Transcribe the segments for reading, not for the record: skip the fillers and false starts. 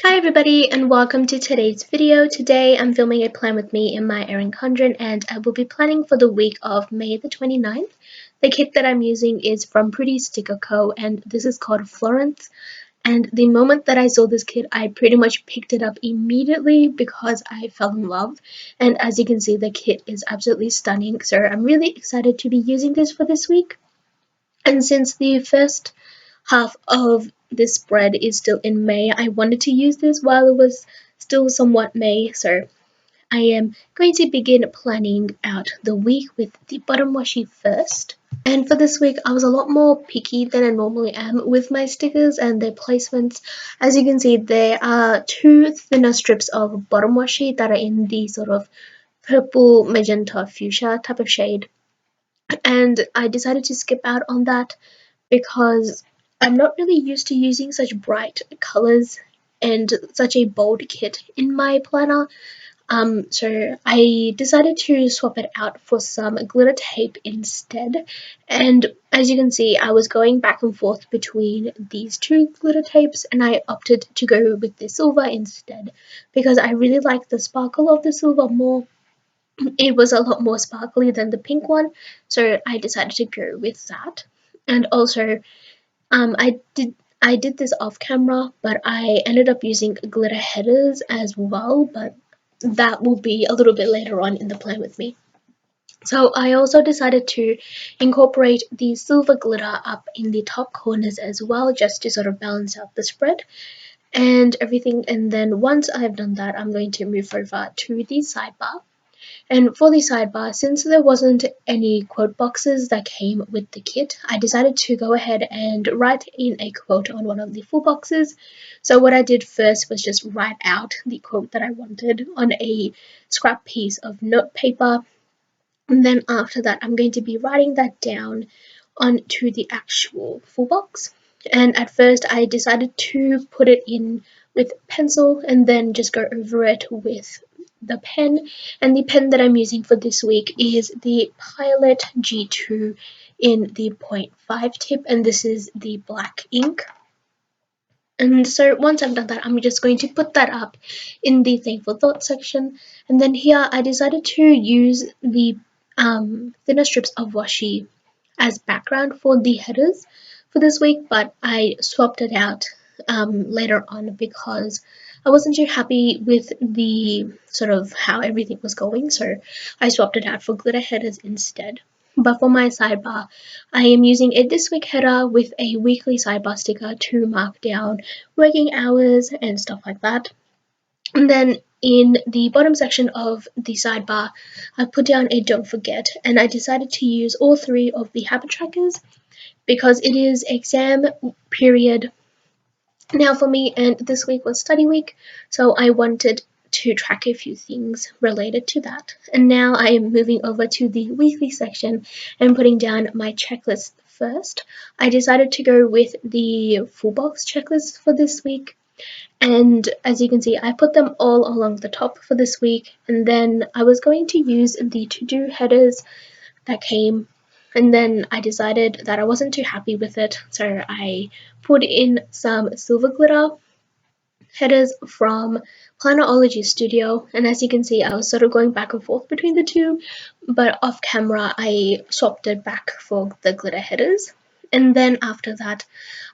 Hi everybody and welcome to today's video. Today I'm filming a plan with me in my Erin Condren and I will be planning for the week of May the 29th. The kit that I'm using is from PrettyStickerCo and this is called Florence. And the moment that I saw this kit, I pretty much picked it up immediately because I fell in love. And as you can see, the kit is absolutely stunning. So I'm really excited to be using this for this week. And since the first half of this spread is still in May, I wanted to use this while it was still somewhat May, so I am going to begin planning out the week with the bottom washi first. And for this week, I was a lot more picky than I normally am with my stickers and their placements. As you can see, there are two thinner strips of bottom washi that are in the sort of purple, magenta, fuchsia type of shade. And I decided to skip out on that because I'm not really used to using such bright colors and such a bold kit in my planner. So I decided to swap it out for some glitter tape instead. And as you can see, I was going back and forth between these two glitter tapes and I opted to go with the silver instead because I really like the sparkle of the silver more. It was a lot more sparkly than the pink one, so I decided to go with that. And also I did this off camera, but I ended up using glitter headers as well, but that will be a little bit later on in the plan with me. So I also decided to incorporate the silver glitter up in the top corners as well, just to sort of balance out the spread and everything. And then once I've done that, I'm going to move over to the sidebar. And for the sidebar, since there wasn't any quote boxes that came with the kit, I decided to go ahead and write in a quote on one of the full boxes. So what I did first was just write out the quote that I wanted on a scrap piece of note paper. And then after that, I'm going to be writing that down onto the actual full box. And at first, I decided to put it in with pencil and then just go over it with the pen. And the pen that I'm using for this week is the Pilot G2 in the 0.5 tip, and this is the black ink. And so once I've done that, I'm just going to put that up in the Thankful Thoughts section. And then here I decided to use the thinner strips of washi as background for the headers for this week, but I swapped it out later on because I wasn't too happy with the sort of how everything was going, so I swapped it out for glitter headers instead. But for my sidebar, I am using a this week header with a weekly sidebar sticker to mark down working hours and stuff like that. And then in the bottom section of the sidebar, I put down a don't forget, and I decided to use all three of the habit trackers because it is exam period now for me, and this week was study week, so I wanted to track a few things related to that. And now I am moving over to the weekly section and putting down my checklist first. I decided to go with the full box checklist for this week. And as you can see, I put them all along the top for this week, and then I was going to use the to-do headers that came, and then I decided that I wasn't too happy with it, so I put in some silver glitter headers from PlannerologyStudio, and as you can see, I was sort of going back and forth between the two, but off camera I swapped it back for the glitter headers. And then after that,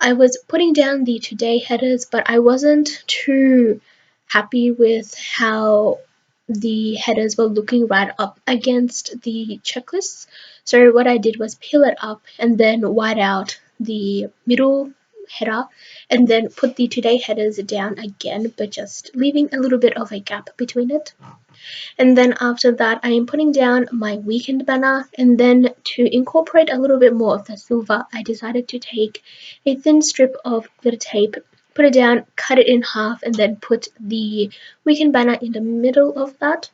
I was putting down the today headers, but I wasn't too happy with how the headers were looking right up against the checklists. So what I did was peel it up and then white out the middle header and then put the today headers down again, but just leaving a little bit of a gap between it. And then after that, I am putting down my weekend banner, and then to incorporate a little bit more of the silver, I decided to take a thin strip of glitter tape, put it down, cut it in half, and then put the weekend banner in the middle of that.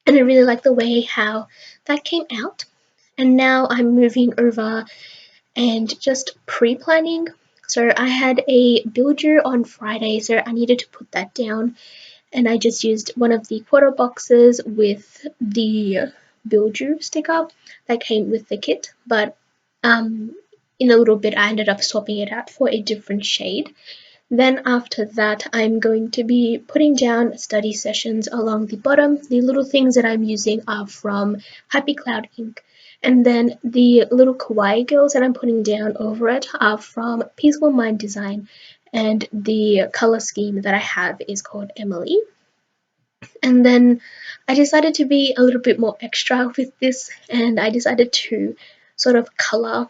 And I really like the way how that came out. And now I'm moving over and just pre-planning. So I had a bill due on Friday, so I needed to put that down. And I just used one of the quarter boxes with the bill due sticker that came with the kit. But in a little bit, I ended up swapping it out for a different shade. Then after that, I'm going to be putting down study sessions along the bottom. The little things that I'm using are from HappyCloudInc. And then the little kawaii girls that I'm putting down over it are from PeacefulMindDesign. And the color scheme that I have is called Emily. And then I decided to be a little bit more extra with this, and I decided to sort of color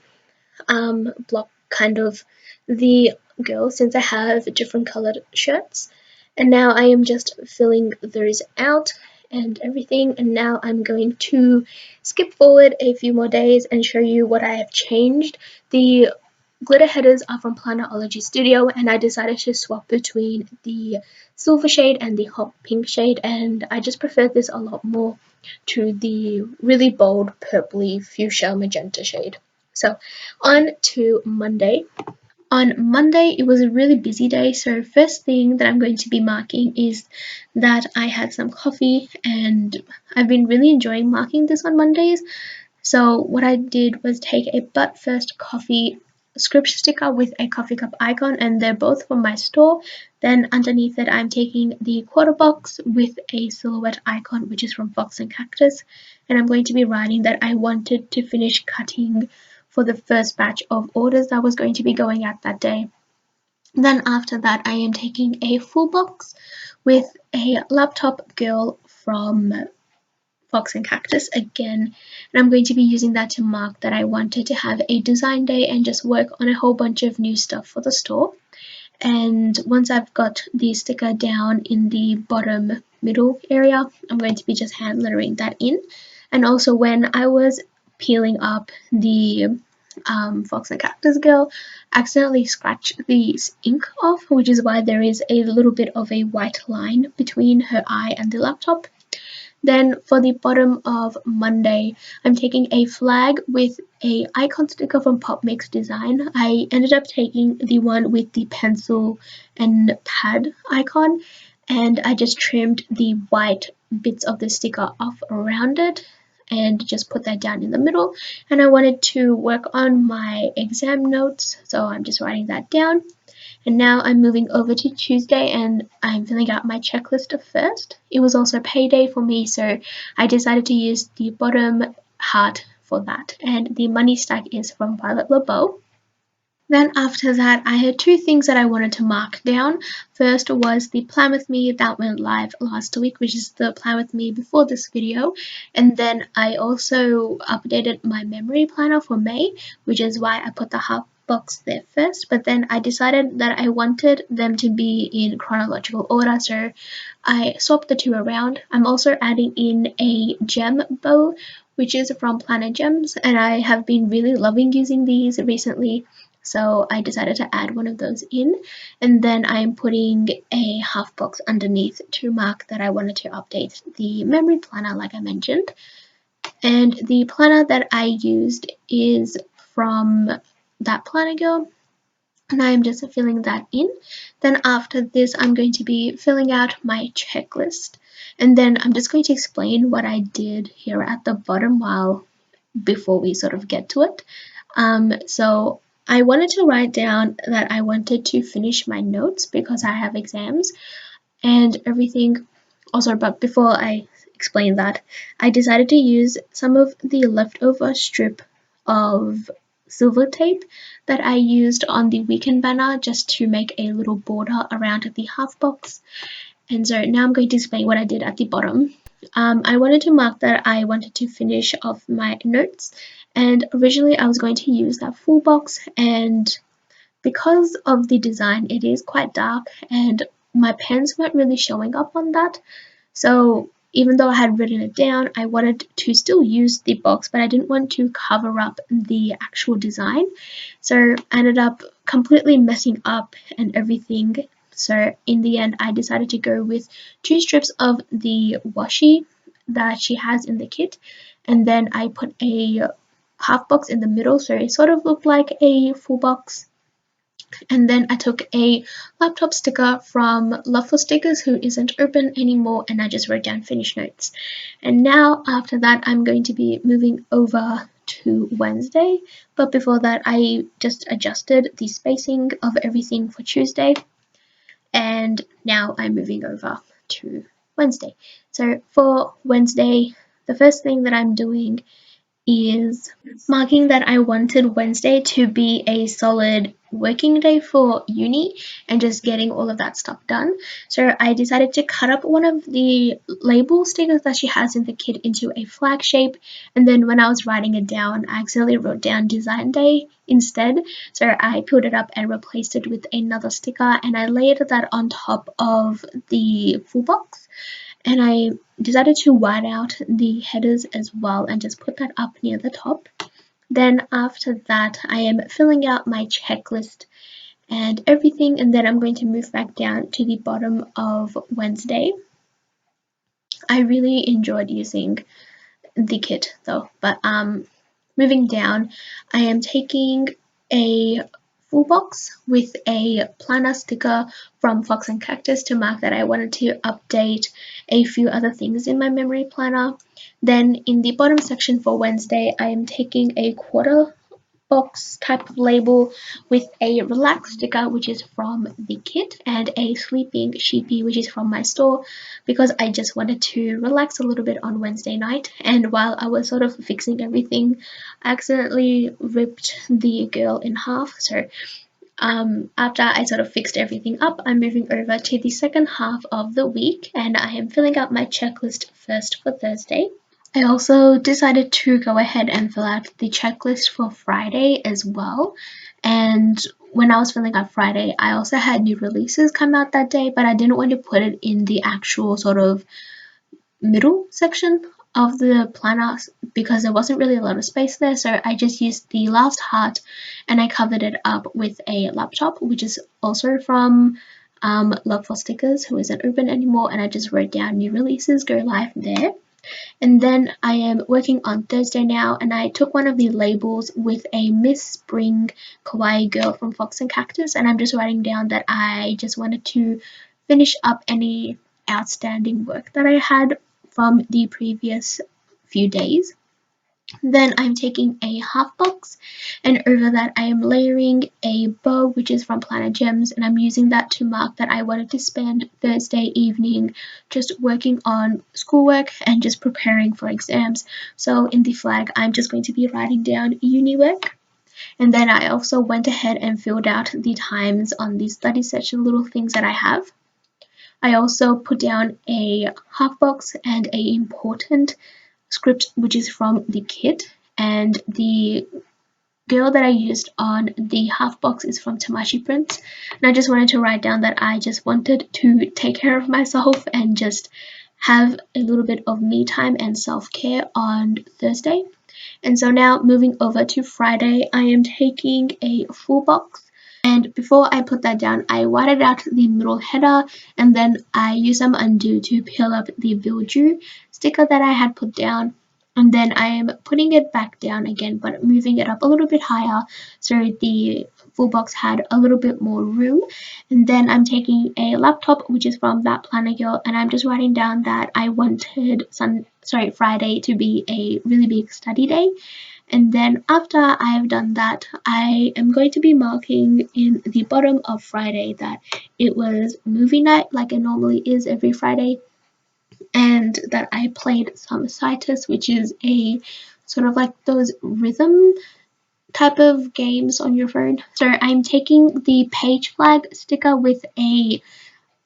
block kind of the girls since I have different colored shirts. And now I am just filling those out and everything, and now I'm going to skip forward a few more days and show you what I have changed. The glitter headers are from PlannerologyStudio, and I decided to swap between the silver shade and the hot pink shade, and I just preferred this a lot more to the really bold purpley fuchsia magenta shade. So on to Monday. On Monday, it was a really busy day, so first thing that I'm going to be marking is that I had some coffee, and I've been really enjoying marking this on Mondays. So what I did was take a But First Coffee script sticker with a coffee cup icon, and they're both from my store. Then underneath it, I'm taking the quarter box with a silhouette icon, which is from FoxAndCactus, and I'm going to be writing that I wanted to finish cutting for the first batch of orders that was going to be going out that day. Then after that, I am taking a full box with a laptop girl from FoxAndCactus again, and I'm going to be using that to mark that I wanted to have a design day and just work on a whole bunch of new stuff for the store. And once I've got the sticker down in the bottom middle area, I'm going to be just hand lettering that in. And also when I was peeling up the FoxAndCactus girl, I accidentally scratched the ink off, which is why there is a little bit of a white line between her eye and the laptop. Then for the bottom of Monday, I'm taking a flag with a icon sticker from PopMixDesign. I ended up taking the one with the pencil and pad icon, and I just trimmed the white bits of the sticker off around it and just put that down in the middle. And I wanted to work on my exam notes, so I'm just writing that down. And now I'm moving over to Tuesday, and I'm filling out my checklist first. It was also payday for me, so I decided to use the bottom heart for that. And the money stack is from VioletLeBoux. Then after that, I had two things that I wanted to mark down. First was the plan with me that went live last week, which is the plan with me before this video. And then I also updated my memory planner for May, which is why I put the half box there first. But then I decided that I wanted them to be in chronological order, so I swapped the two around. I'm also adding in a gem bow, which is from PlannerGems, and I have been really loving using these recently. So I decided to add one of those in, and then I'm putting a half box underneath to mark that I wanted to update the memory planner like I mentioned. And the planner that I used is from ThatPlannerGirl, and I'm just filling that in. Then after this, I'm going to be filling out my checklist, and then I'm just going to explain what I did here at the bottom before we sort of get to it. So I wanted to write down that I wanted to finish my notes because I have exams and everything. Also, but before I explain that, I decided to use some of the leftover strip of silver tape that I used on the weekend banner just to make a little border around the half box. And so now I'm going to explain what I did at the bottom. I wanted to mark that I wanted to finish off my notes, and originally I was going to use that full box, and because of the design it is quite dark and my pens weren't really showing up on that, so even though I had written it down, I wanted to still use the box, but I didn't want to cover up the actual design, so I ended up completely messing up and everything. So in the end, I decided to go with 2 strips of the washi that she has in the kit, and then I put a half box in the middle, so it sort of looked like a full box. And then I took a laptop sticker from Love for Stickers, who isn't open anymore, and I just wrote down finish notes. And now after that, I'm going to be moving over to Wednesday, but before that I just adjusted the spacing of everything for Tuesday. and now I'm moving over to Wednesday. So for Wednesday, the first thing that I'm doing is marking that I wanted Wednesday to be a solid working day for uni and just getting all of that stuff done. So I decided to cut up one of the label stickers that she has in the kit into a flag shape, and then when I was writing it down, I accidentally wrote down design day instead. So I peeled it up and replaced it with another sticker, and I layered that on top of the full box. And I decided to white out the headers as well and just put that up near the top. Then after that, I am filling out my checklist and everything, and then I'm going to move back down to the bottom of Wednesday. I really enjoyed using the kit though, but moving down, I am taking a full box with a planner sticker from FoxAndCactus to mark that I wanted to update a few other things in my memory planner. Then in the bottom section for Wednesday, I am taking a quarter box type of label with a relax sticker, which is from the kit, and a sleeping sheepy, which is from my store, because I just wanted to relax a little bit on Wednesday night. And while I was sort of fixing everything, I accidentally ripped the girl in half. So after I sort of fixed everything up, I'm moving over to the second half of the week, and I am filling out my checklist first for Thursday. I also decided to go ahead and fill out the checklist for Friday as well. And when I was filling out Friday, I also had new releases come out that day, but I didn't want to put it in the actual sort of middle section of the planner because there wasn't really a lot of space there. So I just used the last heart and I covered it up with a laptop, which is also from Love for Stickers, who isn't open anymore. And I just wrote down new releases go live there. And then I am working on Thursday now, and I took one of the labels with a Miss Spring Kawaii Girl from FoxAndCactus, and I'm just writing down that I just wanted to finish up any outstanding work that I had from the previous few days. Then I'm taking a half box, and over that I am layering a bow, which is from PlannerGems, and I'm using that to mark that I wanted to spend Thursday evening just working on schoolwork and just preparing for exams. So in the flag, I'm just going to be writing down uni work. And then I also went ahead and filled out the times on the study session little things that I have. I also put down a half box and a important script, which is from the kit, and the girl that I used on the half box is from Tamashi Prints. And I just wanted to write down that I just wanted to take care of myself and just have a little bit of me time and self-care on Thursday. And so now moving over to Friday, I am taking a full box. And before I put that down, I whited out the middle header, and then I used some undo to peel up the VioletLeBoux sticker that I had put down. And then I am putting it back down again, but moving it up a little bit higher so the full box had a little bit more room. And then I'm taking a laptop, which is from ThatPlannerGirl, and I'm just writing down that I wanted Friday to be a really big study day. And then after I have done that, I am going to be marking in the bottom of Friday that it was movie night like it normally is every Friday, and that I played some Citus, which is a sort of like those rhythm type of games on your phone. So I'm taking the page flag sticker with a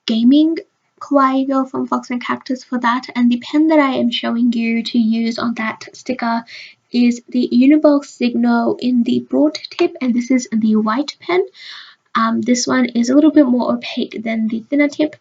gaming kawaii girl from FoxAndCactus for that, and the pen that I am showing you to use on that sticker is the Uniball Signal in the broad tip, and this is the white pen. This one is a little bit more opaque than the thinner tip,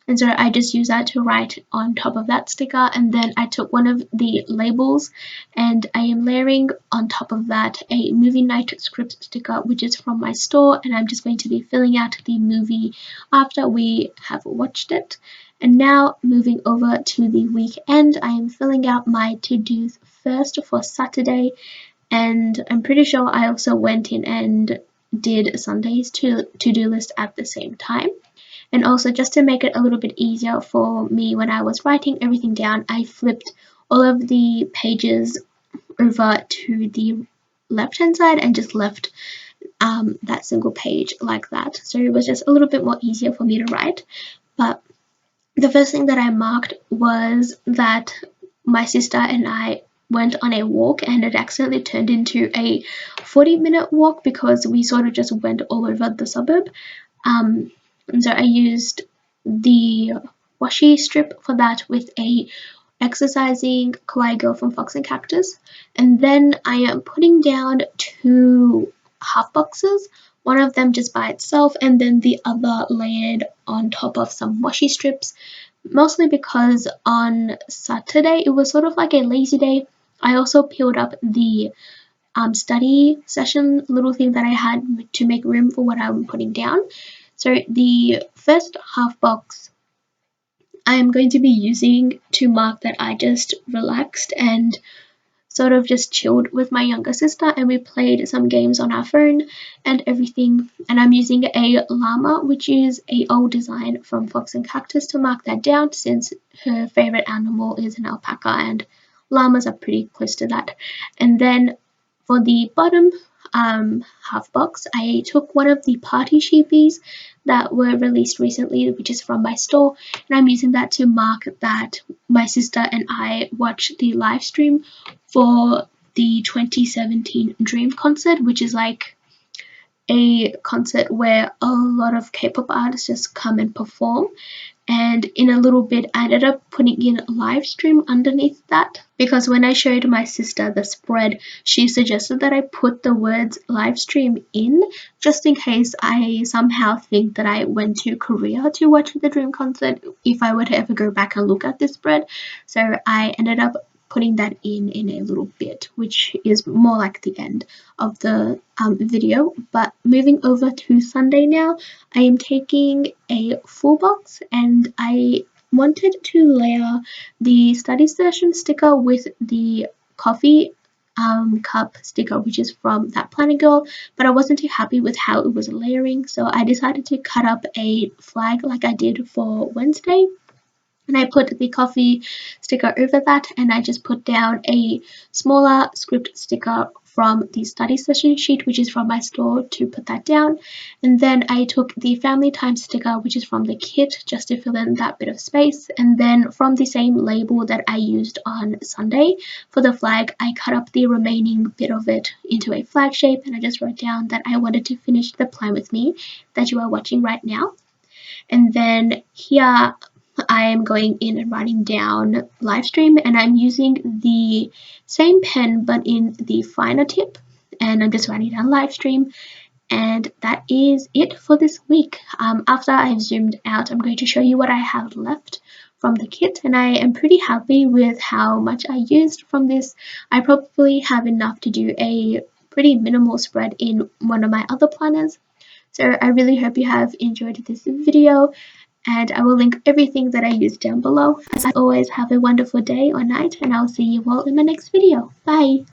and so I just use that to write on top of that sticker. And then I took one of the labels and I am layering on top of that a movie night script sticker, which is from my store, and I'm just going to be filling out the movie after we have watched it. And now moving over to the weekend, I am filling out my to-dos first for Saturday, and I'm pretty sure I also went in and did Sunday's to-do list at the same time. And also, just to make it a little bit easier for me when I was writing everything down, I flipped all of the pages over to the left hand side and just left that single page like that. So it was just a little bit more easier for me to write. But the first thing that I marked was that my sister and I went on a walk, and it accidentally turned into a 40-minute walk because we sort of just went all over the suburb. And so I used the washi strip for that with a exercising kawaii girl from FoxAndCactus. And then I am putting down 2 half boxes, one of them just by itself and then the other layered on top of some washi strips, mostly because on Saturday it was sort of like a lazy day. I also peeled up the study session little thing that I had to make room for what I'm putting down. So the first half box I am going to be using to mark that I just relaxed and sort of just chilled with my younger sister, and we played some games on our phone and everything. And I'm using a llama, which is a old design from FoxAndCactus, to mark that down, since her favorite animal is an alpaca and llamas are pretty close to that. And then for the bottom half box, I took one of the party sheepies that were released recently, which is from my store, and I'm using that to mark that my sister and I watched the live stream for the 2017 Dream concert, which is like a concert where a lot of K-pop artists just come and perform. And in a little bit I ended up putting in a live stream underneath that, because when I showed my sister the spread, she suggested that I put the words live stream in, just in case I somehow think that I went to Korea to watch the Dream concert, if I were to ever go back and look at this spread. So I ended up putting that in a little bit, which is more like the end of the video. But moving over to Sunday now, I am taking a full box, and I wanted to layer the study session sticker with the coffee cup sticker, which is from ThatPlannerGirl, but I wasn't too happy with how it was layering, so I decided to cut up a flag like I did for Wednesday. And I put the coffee sticker over that, and I just put down a smaller script sticker from the study session sheet, which is from my store, to put that down. And then I took the family time sticker, which is from the kit, just to fill in that bit of space. And then from the same label that I used on Sunday for the flag, I cut up the remaining bit of it into a flag shape, and I just wrote down that I wanted to finish the plan with me that you are watching right now. And then here I am going in and writing down live stream, and I'm using the same pen but in the finer tip, and I'm just writing down live stream. And that is it for this week. After I've zoomed out, I'm going to show you what I have left from the kit, and I am pretty happy with how much I used from this. I probably have enough to do a pretty minimal spread in one of my other planners. So I really hope you have enjoyed this video, and I will link everything that I used down below. As always, have a wonderful day or night, and I'll see you all in my next video. Bye!